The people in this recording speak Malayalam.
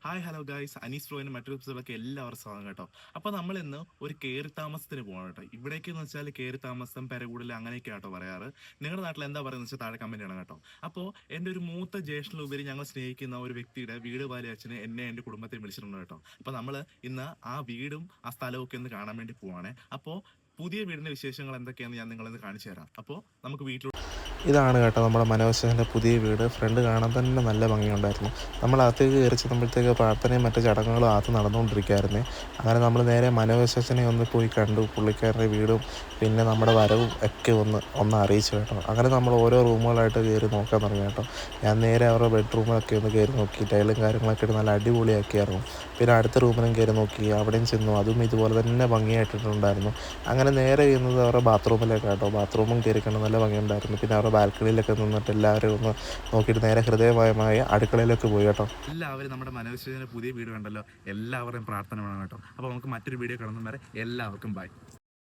ഹായ് ഹലോ ഗൈസ്, അനീസ് ഫ്ലോയിന് മറ്റൊരു എപ്പിസോഡിലൊക്കെ എല്ലാവർക്കും സ്വാഗതം കേട്ടോ. അപ്പോൾ നമ്മൾ ഇന്ന് ഒരു കയറി താമസത്തിന് പോകണം കേട്ടോ. ഇവിടേക്ക് എന്ന് വെച്ചാൽ കയറി താമസം, പെരകൂടൽ അങ്ങനെയൊക്കെ ആട്ടോ പറയാറ്. നിങ്ങളുടെ നാട്ടിൽ എന്താ പറയുന്നത് വെച്ചാൽ താഴെ കമന്റ് ചെയ്യണം കേട്ടോ. അപ്പോൾ എൻ്റെ ഒരു മൂത്ത ജ്യേഷ്ഠനുപരി ഞങ്ങൾ സ്നേഹിക്കുന്ന ഒരു വ്യക്തിയുടെ വീട് പാലി അച്ഛന് എന്നെ എൻ്റെ കുടുംബത്തെ വിളിച്ചിട്ടുണ്ട് കേട്ടോ. അപ്പോൾ നമ്മൾ ഇന്ന് ആ വീടും ആ സ്ഥലവും ഒക്കെ ഒന്ന് കാണാൻ വേണ്ടി പോവാണേ. അപ്പോൾ പുതിയ വീടിന്റെ വിശേഷങ്ങൾ എന്തൊക്കെയാണെന്ന് ഞാൻ നിങ്ങളൊന്ന് കാണിച്ചു തരാം. അപ്പോൾ നമുക്ക് വീട്ടിൽ ഇതാണ് കേട്ടോ നമ്മുടെ മനോജ് പുതിയ വീട്. ഫ്രണ്ട് കാണാൻ തന്നെ നല്ല ഭംഗിയുണ്ടായിരുന്നു. നമ്മൾ അകത്തേക്ക് കയറി ചെന്നപ്പോഴത്തേക്ക് പ്രാർത്ഥനയും മറ്റു ചടങ്ങുകളും അകത്ത് നടന്നുകൊണ്ടിരിക്കുകയായിരുന്നേ. അങ്ങനെ നമ്മൾ നേരെ മനോജ് ഒന്ന് പോയി കണ്ടു. പുള്ളിക്കാരൻ്റെ വീടും പിന്നെ നമ്മുടെ വരവും ഒക്കെ ഒന്ന് അറിയിച്ചു കേട്ടോ. അങ്ങനെ നമ്മൾ ഓരോ റൂമുകളായിട്ട് കയറി നോക്കാൻ തുടങ്ങി കേട്ടോ. ഞാൻ നേരെ അവരുടെ ബെഡ്റൂമൊക്കെ ഒന്ന് കയറി നോക്കി. ടൈലും കാര്യങ്ങളൊക്കെ ഇട്ട് നല്ല അടിപൊളിയാക്കിയായിരുന്നു. പിന്നെ അടുത്ത റൂമിലും കയറി നോക്കി. അവിടെയും ചെന്നു. അതും ഇതുപോലെ തന്നെ ഭംഗിയായിട്ടിട്ടുണ്ടായിരുന്നു. അങ്ങനെ നേരെ ചെയ്യുന്നത് അവരുടെ ബാത്റൂമിലേക്ക് കേട്ടോ. ബാത്റൂമും കയറി കണ്ട് നല്ല ഭംഗിയുണ്ടായിരുന്നു. പിന്നെ അവരുടെ ബാൽക്കണിയിലൊക്കെ നിന്നിട്ട് എല്ലാവരും ഒന്ന് നോക്കിയിട്ട് നേരെ ഹൃദയമായ അടുക്കളയിലേക്ക് പോയി കേട്ടോ. എല്ലാവരും നമ്മുടെ മനോജ് പുതിയ വീട് കണ്ടല്ലോ. എല്ലാവരുടെയും പ്രാർത്ഥന വേണം കേട്ടോ. അപ്പോൾ നമുക്ക് മറ്റൊരു വീഡിയോ കാണുന്നവരെ എല്ലാവർക്കും ബൈ.